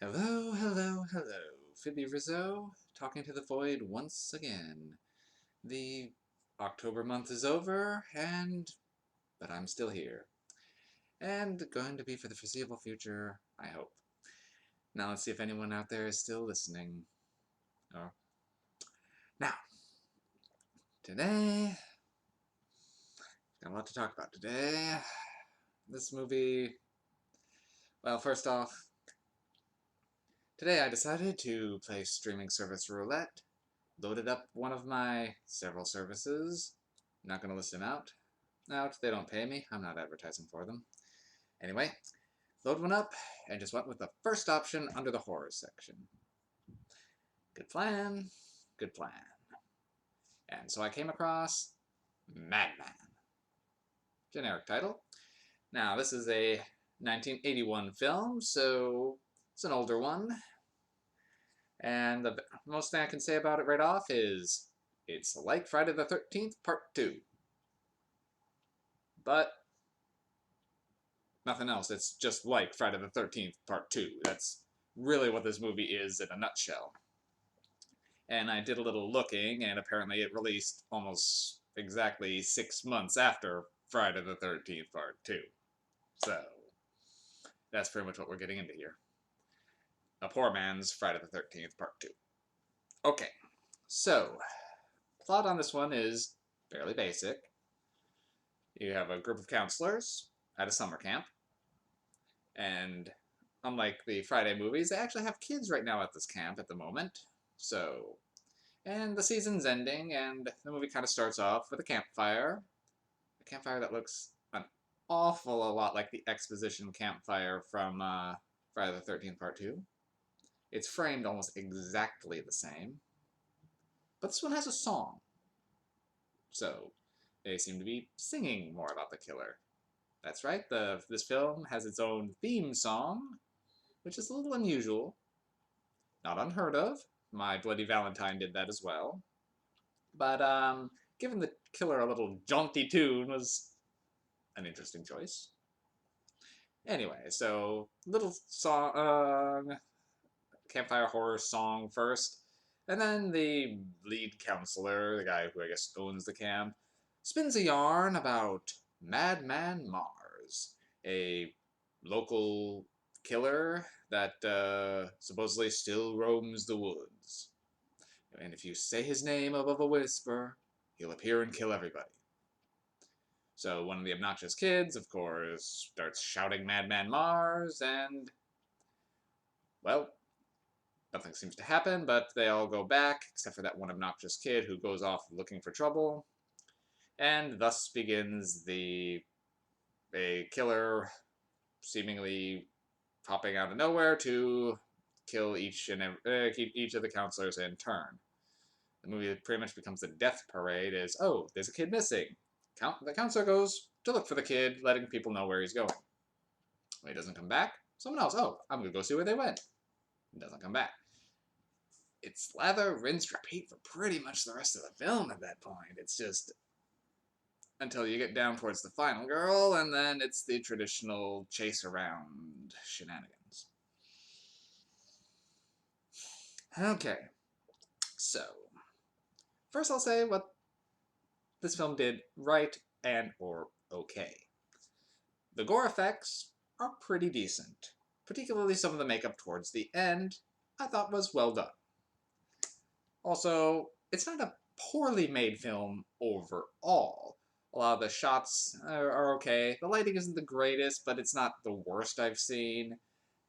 Hello, hello, hello. Phoebe Rizzo, talking to the void once again. The October month is over, but I'm still here. And going to be for the foreseeable future, I hope. Now let's see if anyone out there is still listening. Oh. Now, today, got a lot to talk about today. This movie, well, first off, today I decided to play streaming service roulette. Loaded up one of my several services. Not going to list them out. They don't pay me. I'm not advertising for them. Anyway, load one up and just went with the first option under the horror section. Good plan. Good plan. And so I came across Madman. Generic title. Now, this is a 1981 film, so it's an older one. And the most thing I can say about it right off is it's like Friday the 13th Part 2. But nothing else. It's just like Friday the 13th Part 2. That's really what this movie is in a nutshell. And I did a little looking, and apparently it released almost exactly 6 months after Friday the 13th Part 2. So, that's pretty much what we're getting into here. A poor man's Friday the 13th Part 2. Okay, so, plot on this one is fairly basic. You have a group of counselors at a summer camp, and unlike the Friday movies, they actually have kids right now at this camp at the moment. So, and the season's ending, and the movie kind of starts off with a campfire. A campfire that looks an awful lot like the exposition campfire from Friday the 13th Part 2. It's framed almost exactly the same. But this one has a song. So, they seem to be singing more about the killer. That's right, this film has its own theme song, which is a little unusual. Not unheard of. My Bloody Valentine did that as well. But giving the killer a little jaunty tune was an interesting choice. Anyway, so little song, campfire horror song first, and then the lead counselor, the guy who I guess owns the camp, spins a yarn about Madman Mars, a local killer that supposedly still roams the woods. And if you say his name above a whisper, he'll appear and kill everybody. So one of the obnoxious kids, of course, starts shouting Madman Mars, and, well, nothing seems to happen, but they all go back, except for that one obnoxious kid who goes off looking for trouble. And thus begins a killer seemingly popping out of nowhere to kill each of the counselors in turn. The movie pretty much becomes a death parade as, oh, there's a kid missing. The counselor goes to look for the kid, letting people know where he's going. When he doesn't come back, someone else, oh, I'm going to go see where they went. He doesn't come back. It's lather, rinse, repeat for pretty much the rest of the film at that point. It's just until you get down towards the final girl, and then it's the traditional chase around shenanigans. Okay, so first I'll say what this film did right and or okay. The gore effects are pretty decent, particularly some of the makeup towards the end I thought was well done. Also, it's not a poorly made film overall. A lot of the shots are okay. The lighting isn't the greatest, but it's not the worst I've seen.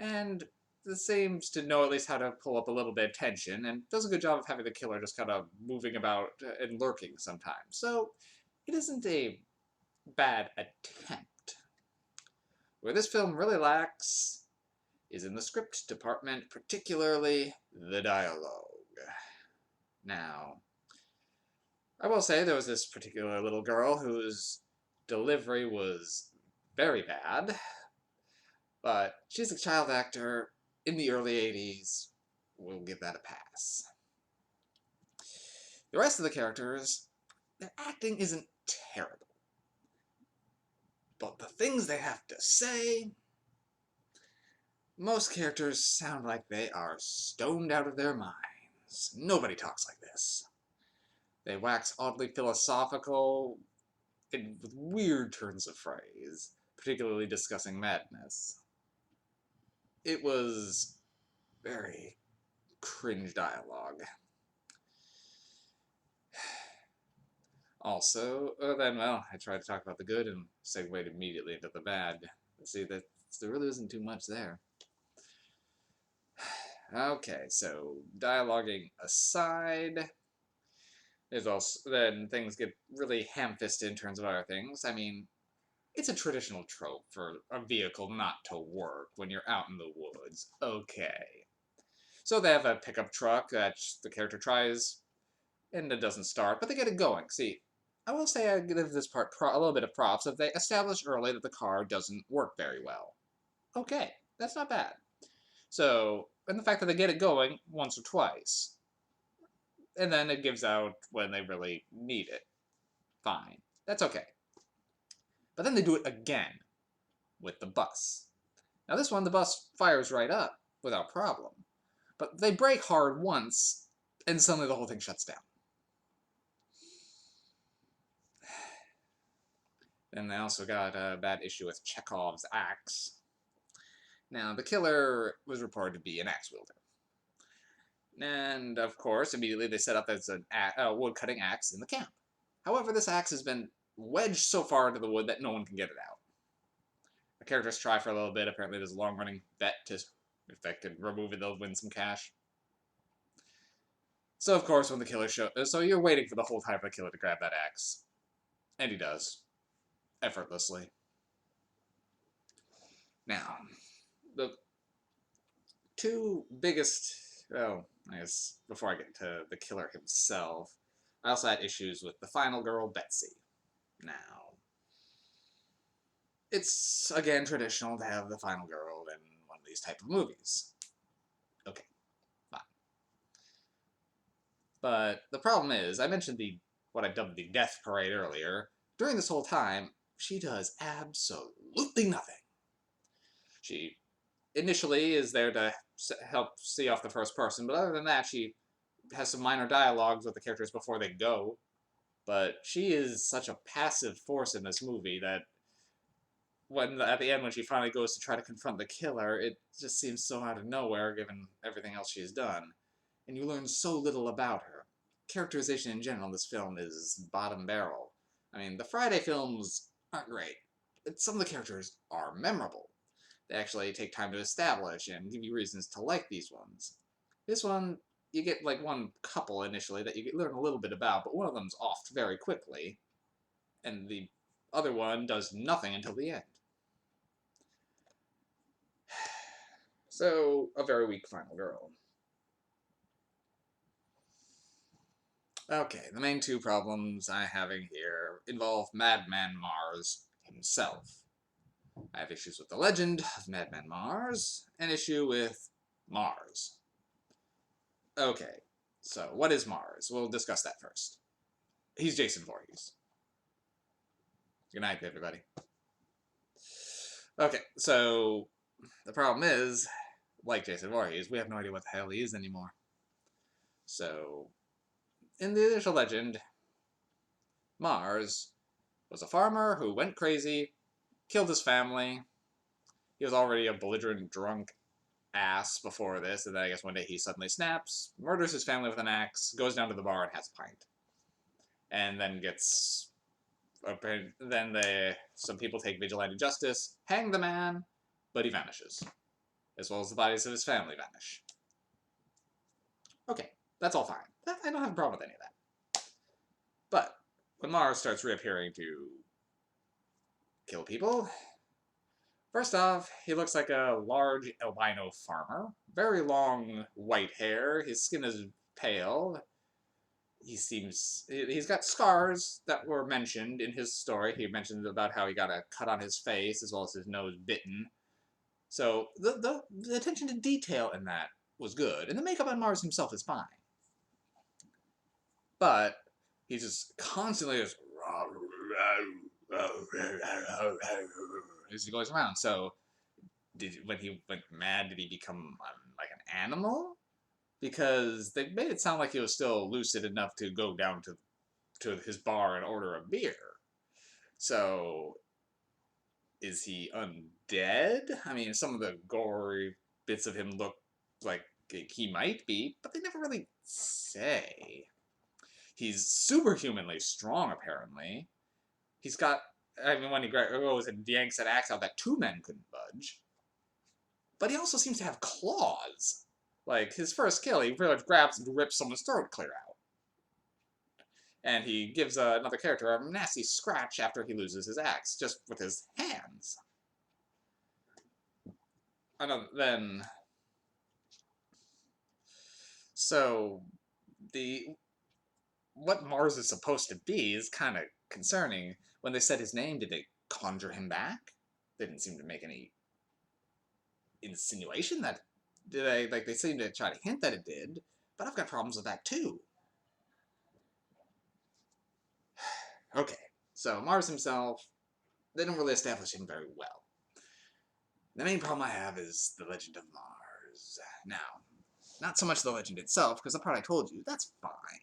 And it seems to know at least how to pull up a little bit of tension, and does a good job of having the killer just kind of moving about and lurking sometimes. So, it isn't a bad attempt. Where this film really lacks is in the script department, particularly the dialogue. Now, I will say there was this particular little girl whose delivery was very bad, but she's a child actor in the early 80s. We'll give that a pass. The rest of the characters, their acting isn't terrible. But the things they have to say, Most characters sound like they are stoned out of their minds. Nobody talks like this. They wax oddly philosophical and with weird turns of phrase, particularly discussing madness. It was very cringe dialogue. Also, well, I tried to talk about the good and segued immediately into the bad. See, that there really isn't too much there. Okay, so dialoguing aside, there's also then things get really ham-fisted in terms of other things. I mean, it's a traditional trope for a vehicle not to work when you're out in the woods. Okay. So they have a pickup truck that the character tries and it doesn't start, but they get it going. See, I will say I give this part a little bit of props if they establish early that the car doesn't work very well. Okay, that's not bad. So, and the fact that they get it going once or twice, and then it gives out when they really need it. Fine. That's okay. But then they do it again with the bus. Now this one, the bus fires right up without problem. But they brake hard once, and suddenly the whole thing shuts down. Then they also got a bad issue with Chekhov's axe. Now, the killer was reported to be an axe wielder. And, of course, immediately they set up as a wood-cutting axe in the camp. However, this axe has been wedged so far into the wood that no one can get it out. The characters try for a little bit. Apparently there's a long-running bet to, if they can remove it, they'll win some cash. So, of course, when the killer shows... So you're waiting for the whole time for the killer to grab that axe. And he does. Effortlessly. Now, the two biggest... Well, I guess before I get to the killer himself, I also had issues with the final girl, Betsy. Now, it's, again, traditional to have the final girl in one of these type of movies. Okay, fine. But the problem is, I mentioned what I dubbed the death parade earlier. During this whole time, she does absolutely nothing. She initially is there to help see off the first person, but other than that, she has some minor dialogues with the characters before they go. But she is such a passive force in this movie that at the end when she finally goes to try to confront the killer, it just seems so out of nowhere given everything else she's done. And you learn so little about her. Characterization in general in this film is bottom barrel. I mean, the Friday films aren't great, but some of the characters are memorable. They actually take time to establish and give you reasons to like these ones. This one, you get like one couple initially that you learn a little bit about, but one of them's off very quickly, and the other one does nothing until the end. So, a very weak final girl. Okay, the main two problems I'm having here involve Madman Mars himself. I have issues with the legend of Madman Mars, an issue with Mars. Okay, so what is Mars? We'll discuss that first. He's Jason Voorhees. Good night, everybody. Okay, so the problem is, like Jason Voorhees, we have no idea what the hell he is anymore. So, in the initial legend, Mars was a farmer who went crazy, killed his family. He was already a belligerent drunk ass before this, and then I guess one day he suddenly snaps, murders his family with an axe, goes down to the bar and has a pint. And then gets... Then some people take vigilante justice, hang the man, but he vanishes. As well as the bodies of his family vanish. Okay, that's all fine. I don't have a problem with any of that. But when Mars starts reappearing to kill people, first off, he looks like a large albino farmer. Very long white hair. His skin is pale. He's got scars that were mentioned in his story. He mentioned about how he got a cut on his face as well as his nose bitten. So the attention to detail in that was good. And the makeup on Mars himself is fine. But he's just constantly just as he goes around. So when he went mad, did he become like an animal? Because they made it sound like he was still lucid enough to go down to his bar and order a beer. So is he undead? I mean, some of the gory bits of him look like he might be, but they never really say. He's superhumanly strong, apparently. He's got, I mean, when he goes and yanks that axe out that two men couldn't budge. But he also seems to have claws. Like, his first kill, he pretty much grabs and rips someone's throat clear out. And he gives another character a nasty scratch after he loses his axe, just with his hands. Then... So, what Mars is supposed to be is kind of concerning. When they said his name, did they conjure him back? They didn't seem to make any insinuation that... they seem to try to hint that it did, but I've got problems with that too. Okay, so Mars himself, they don't really establish him very well. The main problem I have is the legend of Mars. Now, not so much the legend itself, because the part I told you, that's fine.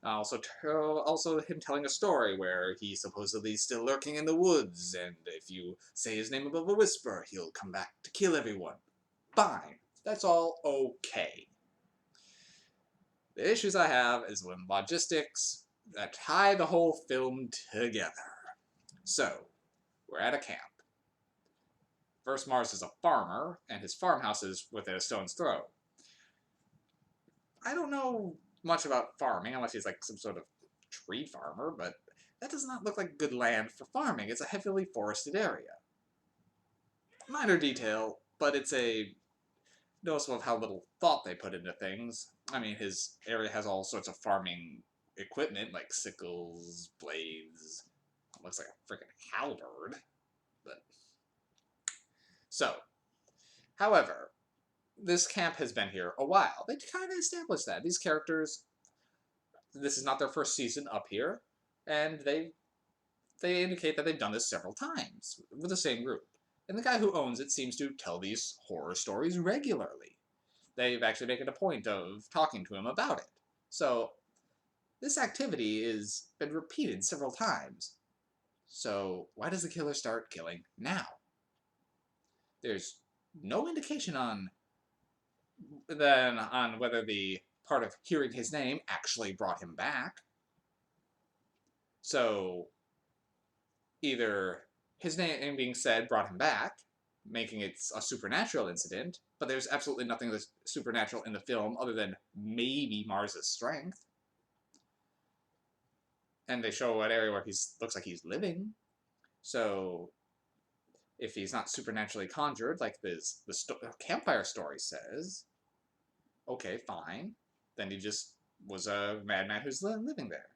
Also him telling a story where he's supposedly still lurking in the woods, and if you say his name above a whisper, he'll come back to kill everyone. Fine. That's all okay. The issues I have is when logistics that tie the whole film together. So, we're at a camp. First, Mars is a farmer, and his farmhouse is within a stone's throw. I don't know much about farming, unless he's like some sort of tree farmer, but that does not look like good land for farming. It's a heavily forested area. Minor detail, but it's a noticeable of how little thought they put into things. I mean, his area has all sorts of farming equipment, like sickles, blades. Looks like a freaking halberd. But so, however, this camp has been here a while. They kind of established that. These characters, this is not their first season up here, and they indicate that they've done this several times with the same group. And the guy who owns it seems to tell these horror stories regularly. They've actually made it a point of talking to him about it. So, this activity has been repeated several times. So, why does the killer start killing now? There's no indication on whether the part of hearing his name actually brought him back. So, either his name being said brought him back, making it a supernatural incident, but there's absolutely nothing that's supernatural in the film other than maybe Mars's strength. And they show an area where he looks like he's living. So, if he's not supernaturally conjured, like the campfire story says, okay, fine. Then he just was a madman who's living there.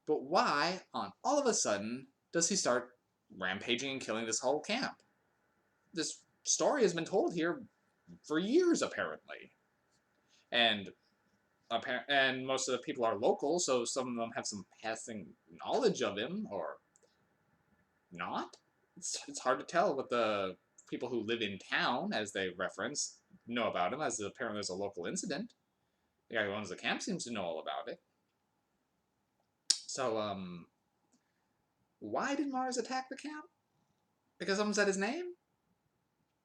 But why, on all of a sudden, does he start rampaging and killing this whole camp? This story has been told here for years, apparently. And most of the people are local, so some of them have some passing knowledge of him, or not. It's hard to tell what the people who live in town, as they reference, know about him, as apparently there's a local incident. The guy who owns the camp seems to know all about it. So, why did Mars attack the camp? Because someone said his name?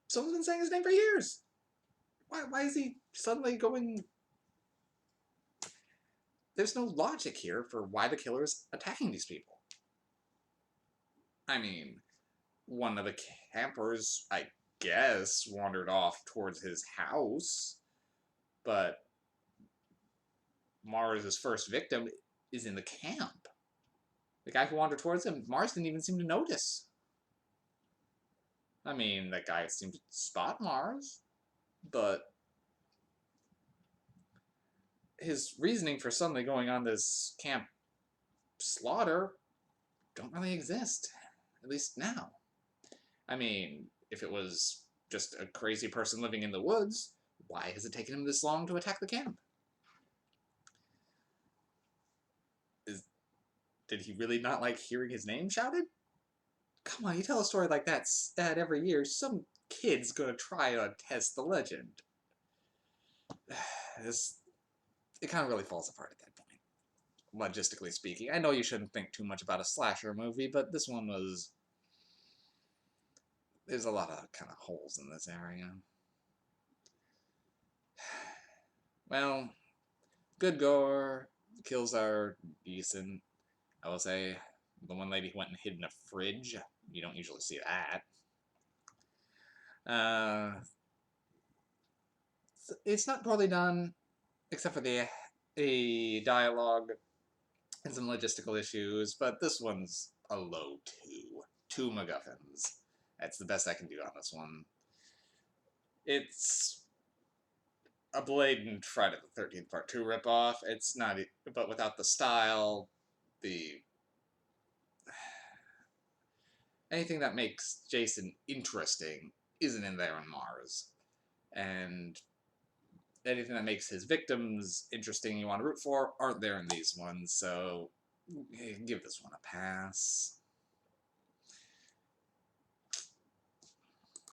Someone's been saying his name for years. Why is he suddenly going... There's no logic here for why the killer is attacking these people. I mean, one of the campers, I guess, wandered off towards his house, but Mars' first victim is in the camp. The guy who wandered towards him, Mars didn't even seem to notice. I mean, that guy seemed to spot Mars, but his reasoning for suddenly going on this camp slaughter don't really exist, at least now. I mean, if it was just a crazy person living in the woods, why has it taken him this long to attack the camp? Did he really not like hearing his name shouted? Come on, you tell a story like that every year, some kid's gonna try to test the legend. It kind of really falls apart at that point, logistically speaking. I know you shouldn't think too much about a slasher movie, but this one was... There's a lot of kind of holes in this area. Well, good gore. Kills are decent. I will say, the one lady who went and hid in a fridge, you don't usually see that. It's not poorly done, except for the dialogue and some logistical issues, but this one's a low 2. 2 MacGuffins. That's the best I can do on this one. It's a blatant Friday the 13th Part 2 ripoff. It's not, but without the style, the... anything that makes Jason interesting isn't in there on Mars. And anything that makes his victims interesting you want to root for aren't there in these ones, so give this one a pass.